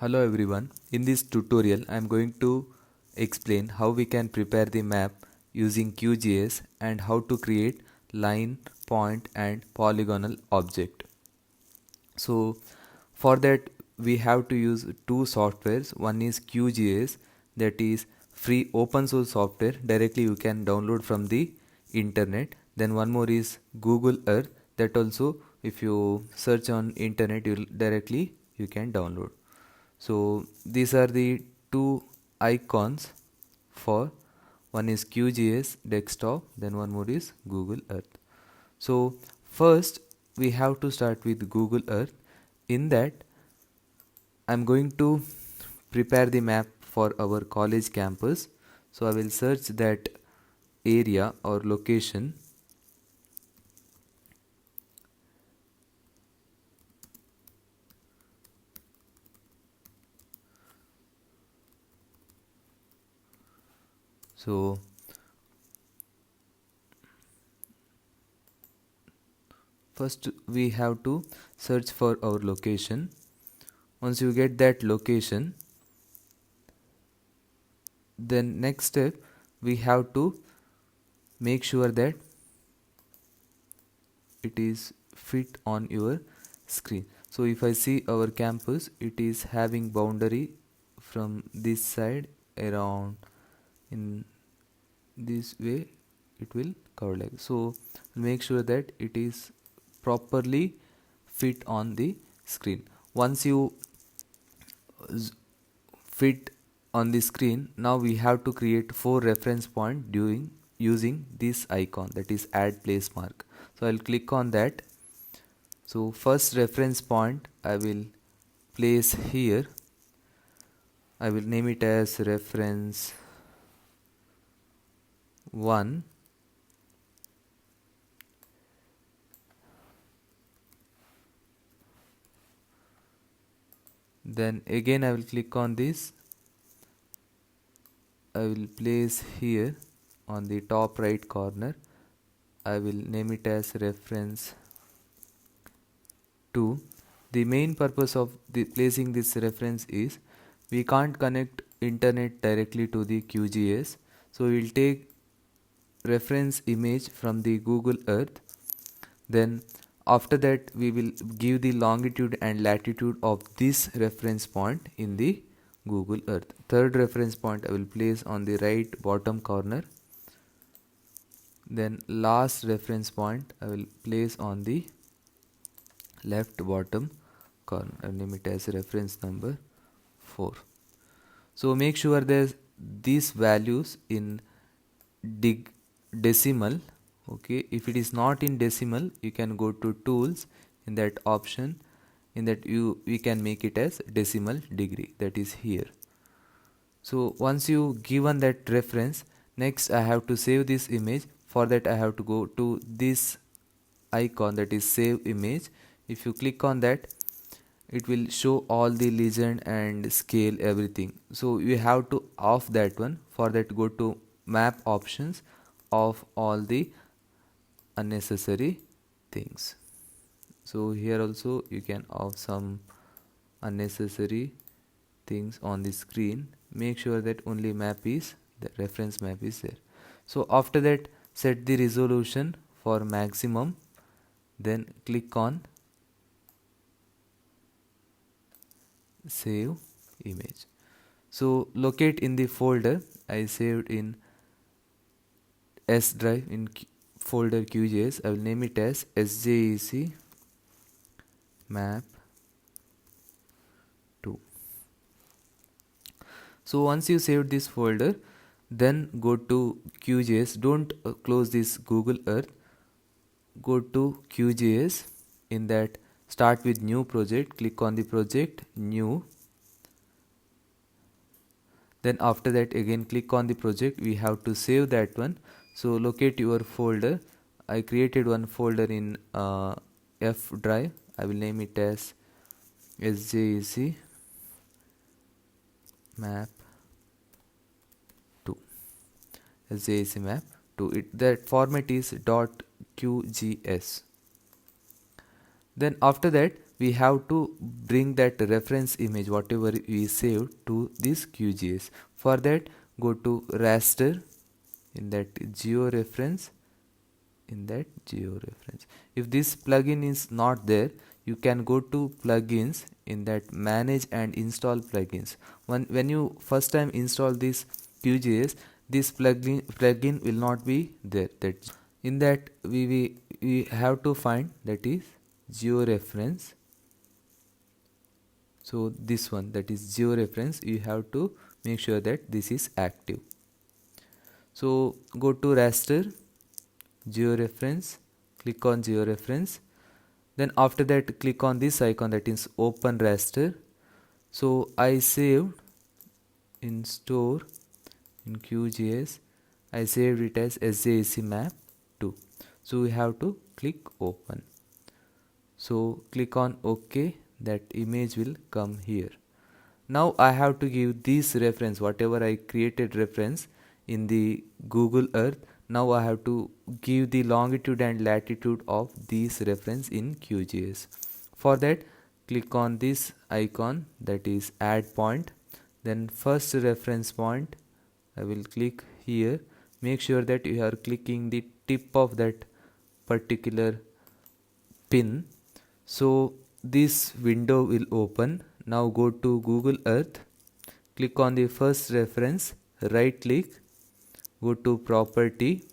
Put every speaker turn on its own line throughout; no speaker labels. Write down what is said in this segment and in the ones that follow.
Hello everyone. In this tutorial I am going to explain how we can prepare the map using Qgis and how to create line, point and polygonal object. So for that we have to use two softwares. One is Qgis, that is free open source software, directly you can download from the internet. Then one more is Google Earth, that also if you search on internet you can download. So these are the two icons for one is QGIS desktop, then one more is Google Earth. So first we have to start with Google Earth. In that I'm going to prepare the map for our college campus. So I will search that area or location. So first we have to search for our location. Once you get that location, then next step we have to make sure that it is fit on your screen. So if I see our campus, it is having boundary from this side around in this way, it will cover like so. Make sure that it is properly fit on the screen. Once you fit on the screen, now we have to create 4 reference point doing using this icon, that is add place mark. So I'll click on that. So first reference point I will place here. I will name it as reference 1. Then again I will click on this. I will place here on the top right corner. I will name it as reference 2. The main purpose of placing this reference is we can't connect internet directly to the QGIS. So we will take reference image from the Google Earth. Then after that we will give the longitude and latitude of this reference point in the Google Earth. Third reference point I will place on the right bottom corner. Then last reference point I will place on the left bottom corner. I will name it as reference number 4. So make sure there's these values in decimal. Okay, if it is not in decimal, you can go to tools. In that option, in that we can make it as decimal degree, that is here. So once you given that reference, next I have to save this image. For that I have to go to this icon, that is save image. If you click on that, it will show all the legend and scale everything. So you have to off that one. For that, go to map options, off all the unnecessary things. So here also you can off some unnecessary things on the screen. Make sure that only map is the reference map is there. So after that, set the resolution for maximum, then click on save image. So locate in the folder I saved in S drive in folder QGIS. I will name it as SJEC map 2. So once you save this folder, then go to QGIS. Don't close this Google Earth. Go to QGIS. In that, start with new project. Click on the project, new. Then after that again click on the project. We have to save that one. So locate your folder. I created one folder in F drive. I will name it as SJEC map 2. SJEC map 2. That format is .qgs. Then after that we have to bring that reference image whatever we saved to this QGIS. For that, go to raster, in that georeference, if this plugin is not there, you can go to plugins, in that manage and install plugins. When you first time install this QGIS, this plugin will not be there. That in that we have to find, that is georeference. So this one, that is georeference, you have to make sure that this is active. So go to raster, georeference, click on georeference. Then after that, click on this icon, that is open raster. So I saved in store, in QGIS, I saved it as SJAC map 2. So we have to click open. So click on OK, that image will come here. Now I have to give this reference, whatever I created reference in the Google Earth. Now I have to give the longitude and latitude of this reference in QGIS. For that, click on this icon, that is add point. Then first reference point, I will click here. Make sure that you are clicking the tip of that particular pin. So this window will open. Now go to Google Earth, click on the first reference, right click, go to property.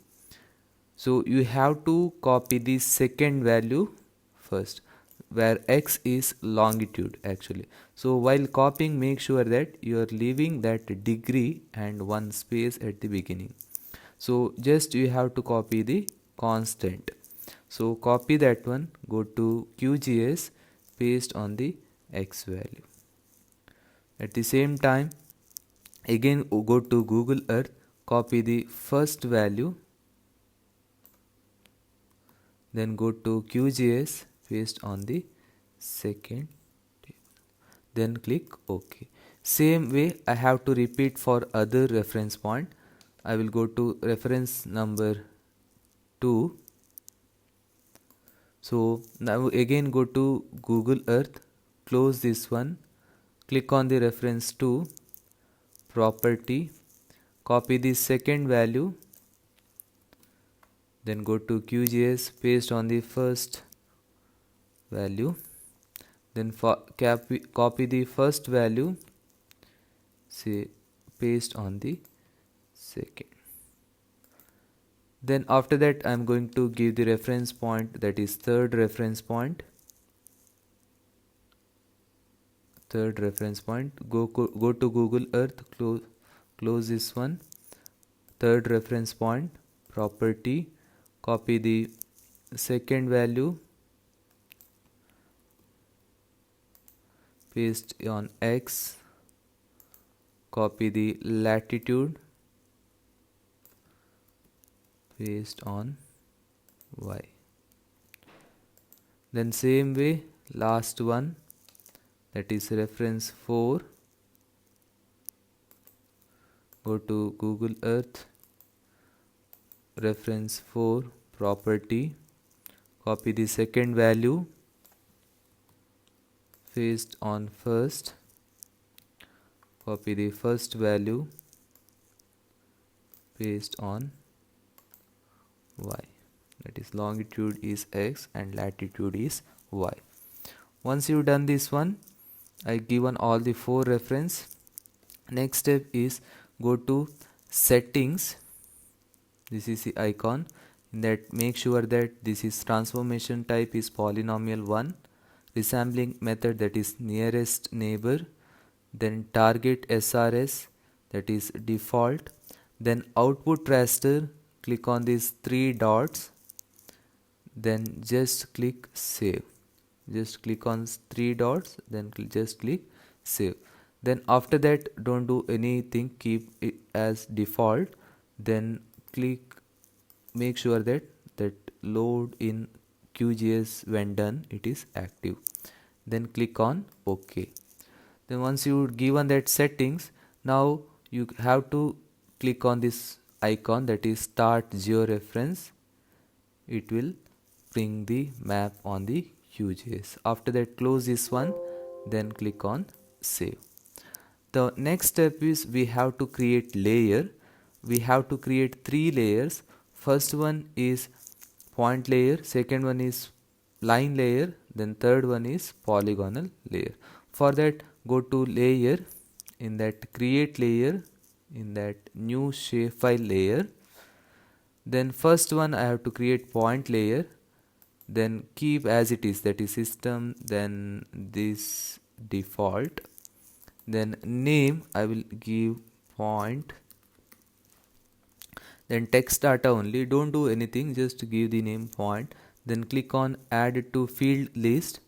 So you have to copy the second value first, where x is longitude actually. So while copying, make sure that you are leaving that degree and one space at the beginning. So just you have to copy the constant. So copy that one, go to QGIS, paste on the x value. At the same time, again go to Google Earth, copy the first value, then go to QGIS, paste on the second table, then click OK. Same way I have to repeat for other reference point. I will go to reference number 2. So now again go to Google Earth, close this one, click on the reference 2, property, copy the second value, then go to QGIS, paste on the first value, then copy the first value, say paste on the second. Then after that, I am going to give the reference point, that is third reference point. Go to Google Earth, close this one, third reference point, property, copy the second value, paste on x, copy the latitude, paste on y. Then same way, last one, that is reference 4, go to Google Earth, reference 4, property, copy the second value, paste on first, copy the first value, paste on y, that is longitude is x and latitude is y. Once you've done this one, I given all the 4 reference. Next step is go to settings. This is the icon. In that, make sure that this is transformation type is polynomial 1, resampling method, that is nearest neighbor, then target SRS, that is default, then output raster, click on these 3 dots, then just click save. Just click on 3 dots, then just click save. Then after that, don't do anything, keep it as default. Then make sure that load in QGIS when done, it is active. Then click on OK. Then once you given that settings, now you have to click on this icon, that is start georeference. It will bring the map on the Qgis. After that, close this one, then click on save. The next step is we have to create layer. We have to create 3 layers. First one is point layer, second one is line layer, then third one is polygonal layer. For that, go to layer, in that create layer, in that new shapefile layer. Then first one I have to create point layer, then keep as it is, that is system, then this default, then name I will give point, then text data only, don't do anything, just give the name point, then click on add to field list,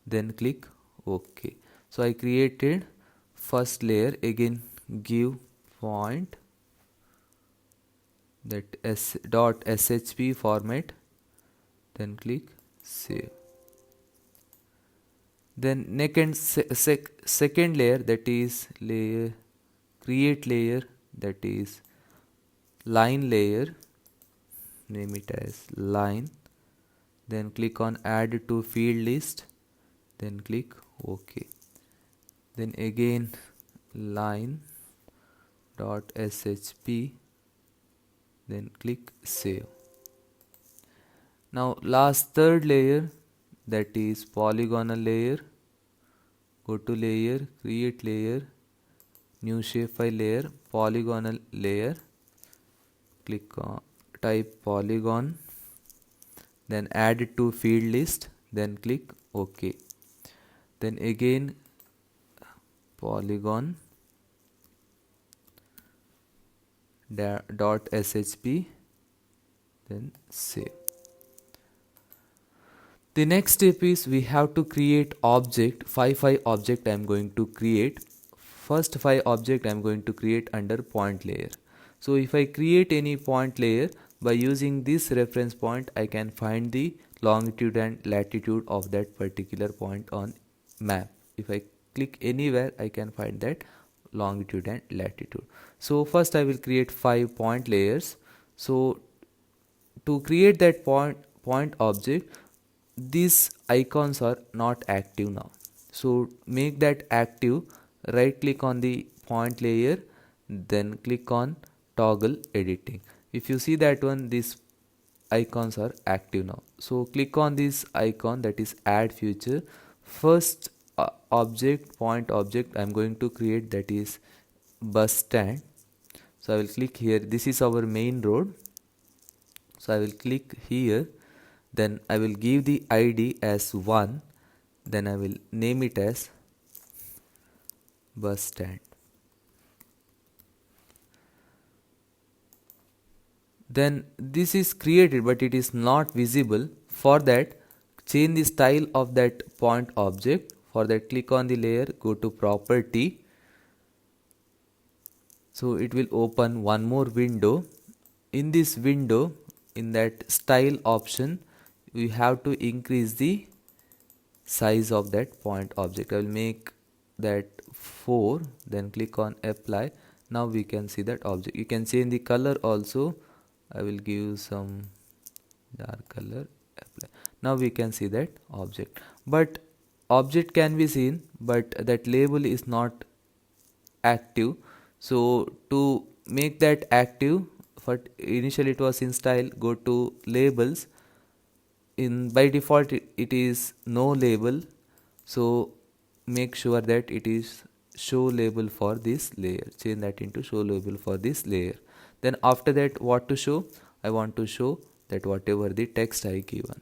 then click OK. So I created first layer, again give point, that .shp format, then click save. Then second layer, that is layer, create layer, that is line layer, name it as line, then click on add to field list, then click OK. Then again line .shp, then click save. Now last third layer, that is polygonal layer, go to layer, create layer, new shapefile layer, polygonal layer, click on type polygon, then add it to field list, then click OK. Then again polygon .shp, then save. The next step is we have to create object, 5 object I am going to create. First 5 object I am going to create under point layer. So if I create any point layer, by using this reference point I can find the longitude and latitude of that particular point on map. If I click anywhere, I can find that longitude and latitude. So first I will create 5 point layers. So to create that point object, these icons are not active now. So make that active, right click on the point layer, then click on toggle editing. If you see that one, these icons are active now. So click on this icon, that is add feature. First object, point object I am going to create, that is bus stand. So I will click here, this is our main road. So I will click here, then I will give the ID as 1, then I will name it as bus stand. Then this is created but it is not visible. For that, change the style of that point object. For that, click on the layer, go to property. So it will open one more window. In this window, in that style option, we have to increase the size of that point object. I will make that 4, then click on apply. Now we can see that object. You can change the color also. I will give some dark color, apply. Now we can see that object, but object can be seen but that label is not active. So to make that active, for initially it was in style, go to labels. In by default it is no label, so make sure that it is show label for this layer. Change that into show label for this layer. Then after that, what to show? I want to show that whatever the text I given,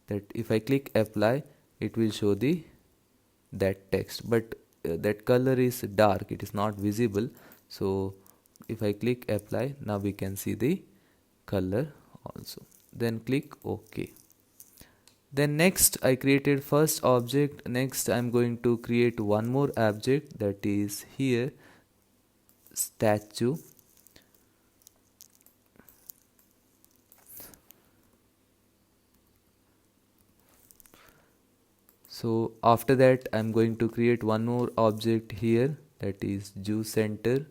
that if I click apply, it will show the that text, but that color is dark, it is not visible. So if I click apply, now we can see the color also. Then click OK. Then next I created first object. Next I am going to create one more object, that is here statue. So after that I am going to create one more object here, that is Jew center,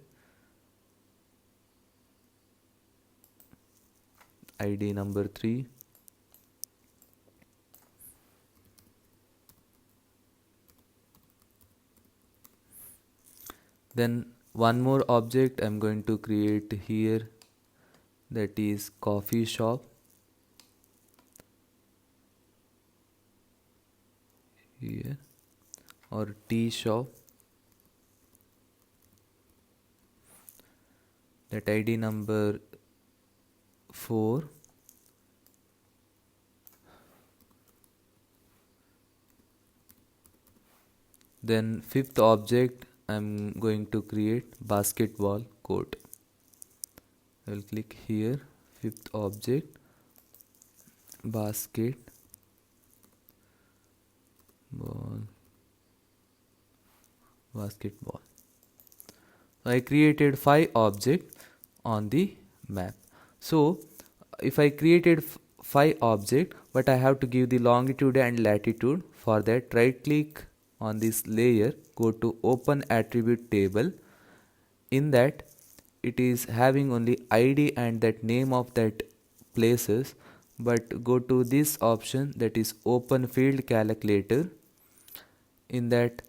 ID number 3. Then one more object I'm going to create here, that is coffee shop. Here, or tea shop, that ID number 4. Then fifth object I'm going to create basketball court. I will click here, fifth object, basketball. So I created 5 objects on the map. So if I created 5 objects, but I have to give the longitude and latitude. For that, right click on this layer, go to open attribute table. In that, it is having only ID and that name of that places, but go to this option, that is open field calculator. In that,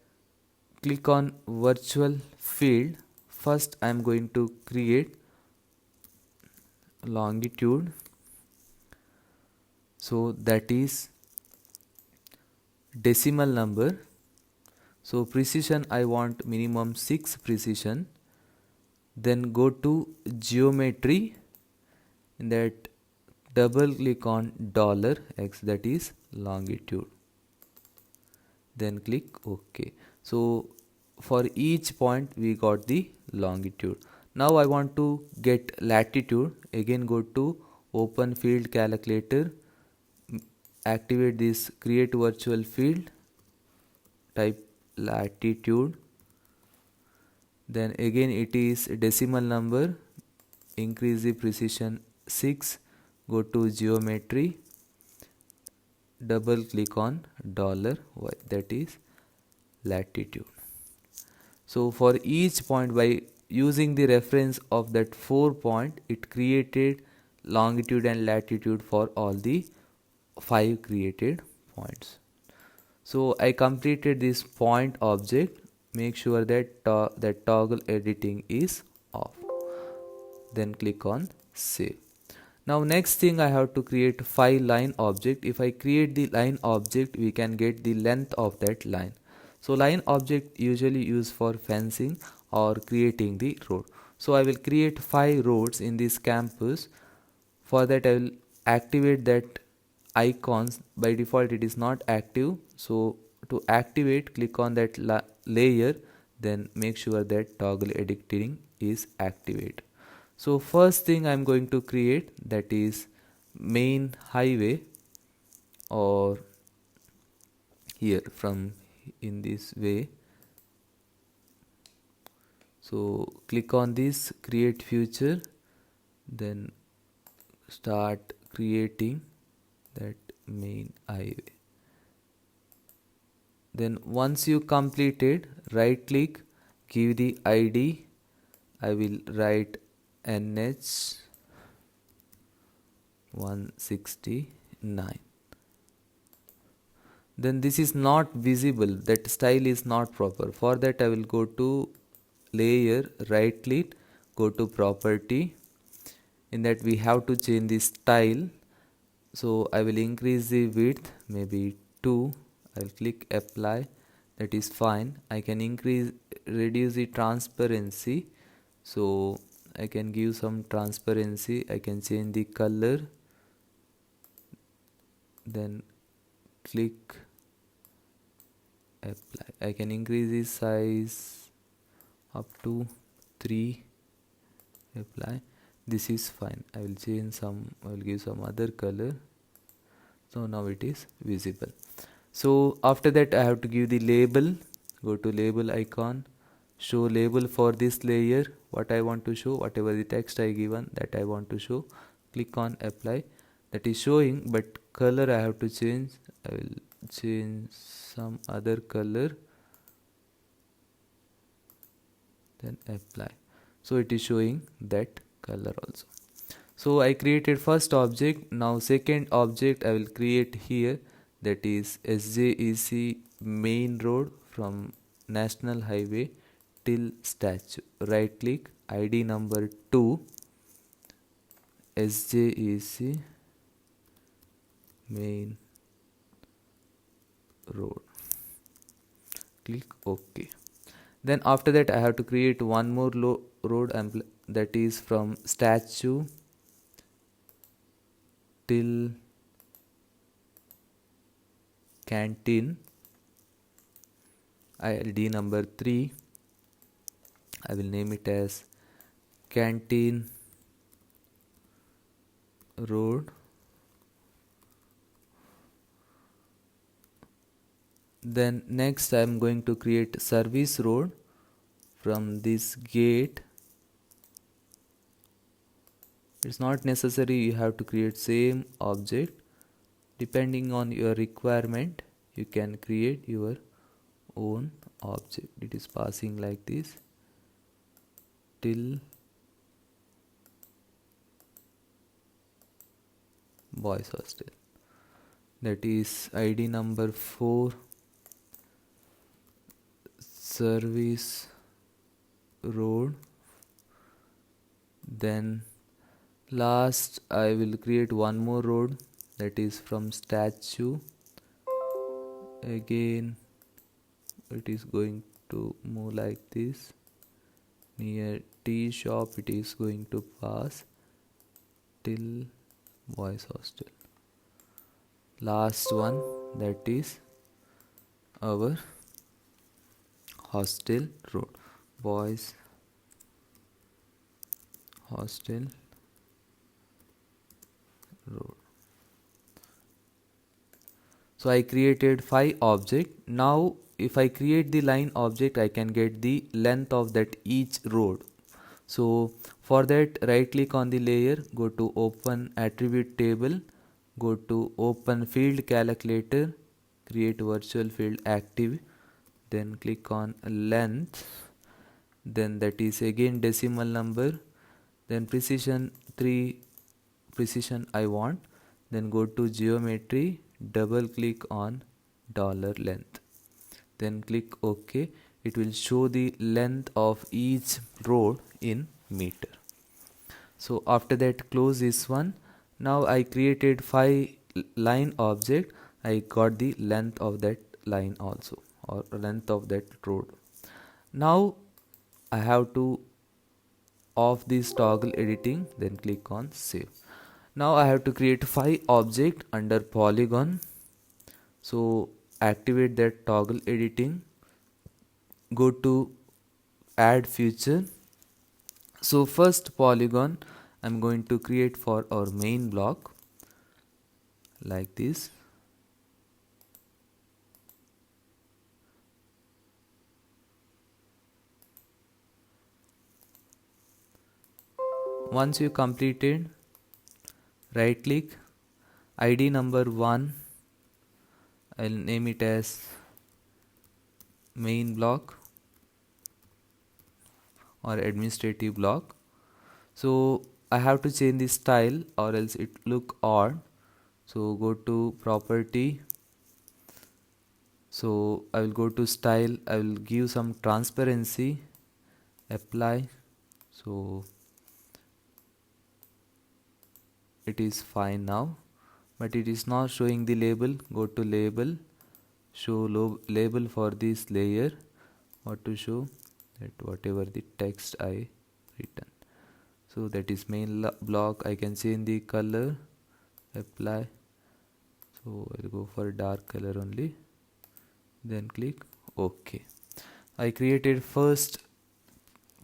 click on virtual field. First I am going to create longitude, so that is decimal number. So precision, I want minimum 6 precision. Then go to geometry. In that, double click on $x, that is longitude. Then click OK. So for each point we got the longitude. Now I want to get latitude. Again go to open field calculator, activate this create virtual field, type latitude. Then again it is decimal number, increase the precision 6, go to geometry, double click on $y, that is latitude. So for each point, by using the reference of that 4 point, it created longitude and latitude for all the 5 created points. So I completed this point object. Make sure that that toggle editing is off. Then click on save. Now next thing, I have to create 5 line object. If I create the line object, we can get the length of that line. So line object usually used for fencing or creating the road. So I will create 5 roads in this campus. For that I will activate that icons. By default it is not active. So to activate, click on that layer, then make sure that toggle editing is activated. So first thing I'm going to create, that is main highway, or here from in this way. So click on this create future, then start creating that main highway. Then once you completed, right click, give the ID. I will write NH 169. Then this is not visible, that style is not proper. For that I will go to layer, right click, go to property. In that we have to change the style. So I will increase the width, maybe 2. I will click apply, that is fine. I can reduce the transparency. So I can give some transparency. I can change the color, then click apply. I can increase the size up to 3, apply. This is fine. I will change some, I will give some other color. So now it is visible. So after that I have to give the label. Go to label icon, show label for this layer. What I want to show, whatever the text I given, that I want to show. Click on apply. That is showing, but color I have to change. I will change some other color, then apply. So it is showing that color also. So I created first object. Now second object I will create here, that is SJEC main road from National Highway till statue. Right click, ID number 2, SJEC main road. Click OK. Then after that I have to create one more road, and that is from statue till canteen. ID number 3, I will name it as canteen road. Then next I am going to create service road from this gate. It's not necessary you have to create same object. Depending on your requirement, you can create your own object. It is passing like this till boys hostel. That is ID number 4, service road. Then last I will create one more road, that is from statue. Again it is going to move like this. Near tea shop it is going to pass till boys hostel. Last one, that is our hostel road, boys hostel road. So I created 5 objects. Now if I create the line object, I can get the length of that each road. So for that, right click on the layer, go to open attribute table, go to open field calculator, create virtual field active, then click on length, then that is again decimal number, then precision 3, precision I want, then go to geometry, double click on $length, then click OK. It will show the length of each road in meter. So after that, close this one. Now I created 5 line object. I got the length of that line also, or length of that road. Now I have to off this toggle editing, then click on save. Now I have to create 5 objects under polygon. So activate that toggle editing, go to add feature. So first polygon I'm going to create for our main block like this. Once you completed, right click, ID number 1, I'll name it as main block or administrative block. So I have to change the style or else it look odd. So go to property. So I will go to style, I will give some transparency, apply. So it is fine now, but it is not showing the label. Go to label, show label for this layer. What to show? That whatever the text I written. So that is main block. I can change the color, apply. So I'll go for dark color only, then click OK. I created first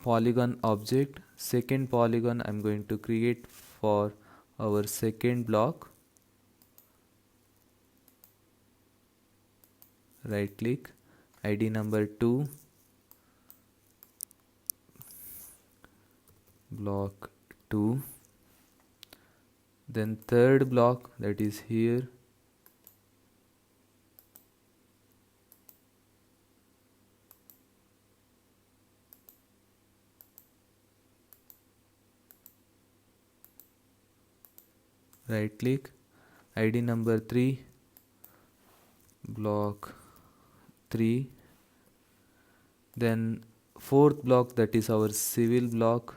polygon object. Second polygon I'm going to create for our second block. Right click, ID number 2, block 2, then third block, that is here, right click, ID number 3, block 3, then fourth block, that is our civil block.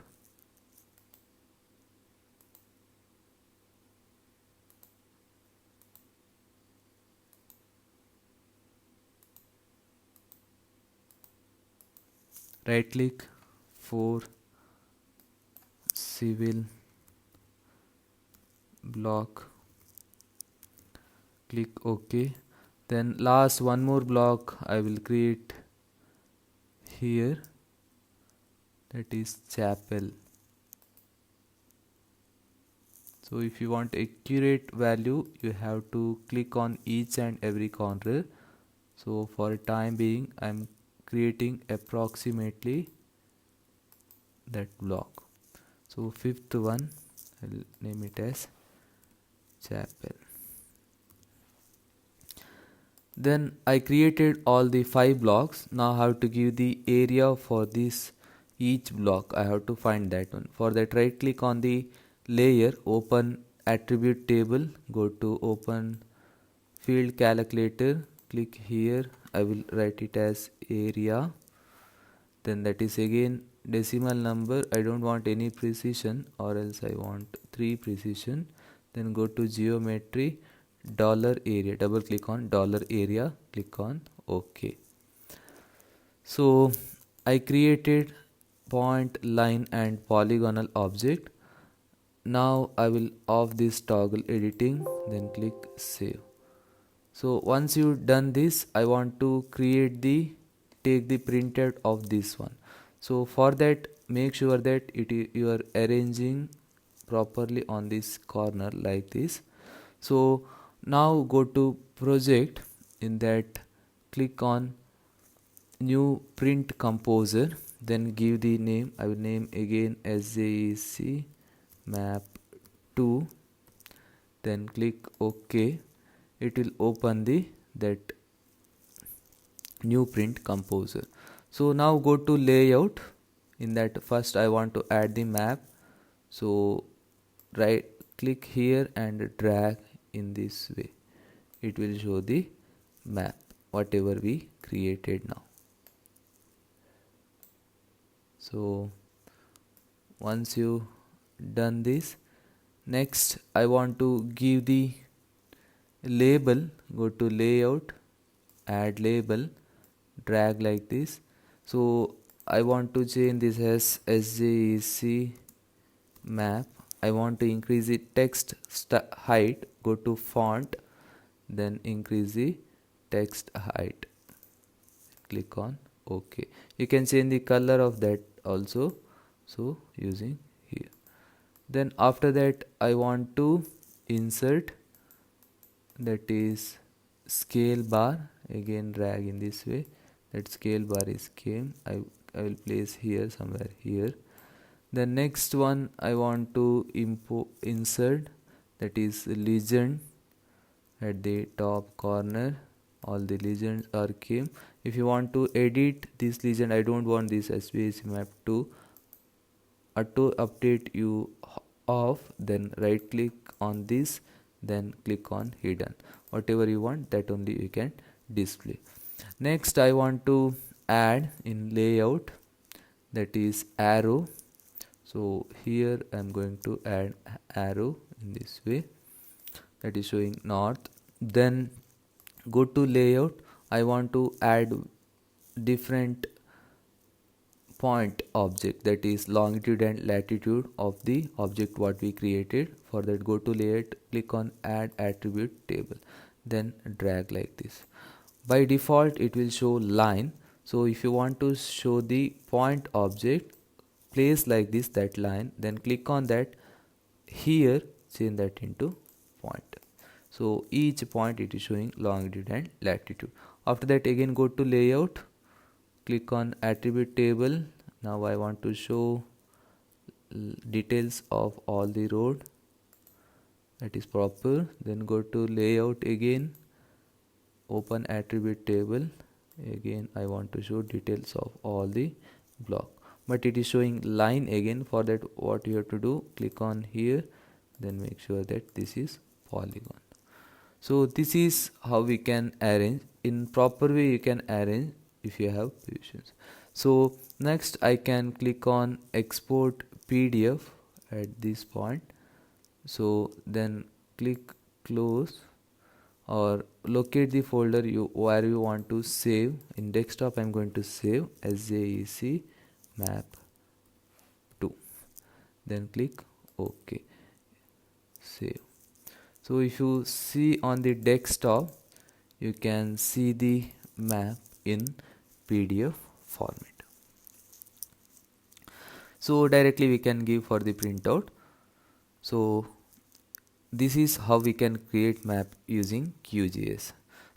Right click for civil block, click OK. Then last one more block I will create here, that is chapel. So if you want accurate value, you have to click on each and every corner. So for time being, I'm creating approximately that block. So fifth one, I'll name it as chapel. Then I created all the 5 blocks. Now I have to give the area for this each block. I have to find that one. For that, right click on the layer, open attribute table, go to open field calculator, click here. I will write it as area. Then that is again decimal number. I don't want any precision, or else I want 3 precision. Then go to geometry, $area, double click on $area, click on OK. So I created point, line and polygonal object. Now I will off this toggle editing, then click save. So once you done this, I want to take the printout of this one. So for that, make sure that you are arranging properly on this corner like this. So now go to project, in that click on new print composer, then give the name. I will name again SJEC map 2, then click OK. It will open that new print composer. So now go to layout. In that, first I want to add the map. So right click here and drag in this way. It will show the map whatever we created now. So once you done this, next I want to give the label. Go to layout, add label, drag like this. So I want to change this as SJEC map. I want to increase the text height. Go to font, then increase the text height, click on OK. You can change the color of that also, so using here. Then after that, I want to insert, that is scale bar. Again drag in this way. That scale bar is came. I will place here, somewhere here. The next one I want to insert, that is legend at the top corner. All the legends are came. If you want to edit this legend, I don't want this SVC map to auto update you off, then right click on this, then click on hidden. Whatever you want, that only you can display. Next I want to add in layout, that is arrow. So here I am going to add arrow in this way, that is showing north. Then go to layout. I want to add different point object, that is longitude and latitude of the object what we created. For that, go to layout, click on add attribute table, then drag like this. By default it will show line. So if you want to show the point object, place like this, that line, then click on that. Here change that into point. So each point it is showing longitude and latitude. After that, again go to layout, click on attribute table. Now I want to show details of all the road, that is proper. Then go to layout again, open attribute table. Again I want to show details of all the block, but it is showing line again. For that, what you have to do, click on here, then make sure that this is polygon. So this is how we can arrange. In proper way you can arrange if you have provisions. So Next I can click on export PDF at this point. So then click close or locate the folder where you want to save. In desktop I'm going to save as JEC map 2. Then click OK, save. So if you see on the desktop, you can see the map in PDF format. So directly we can give for the printout. So this is how we can create map using QGIS.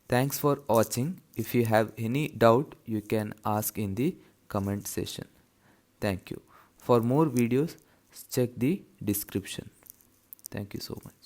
Thanks for watching. If you have any doubt, you can ask in the comment section. Thank you. For more videos, check the description. Thank you so much.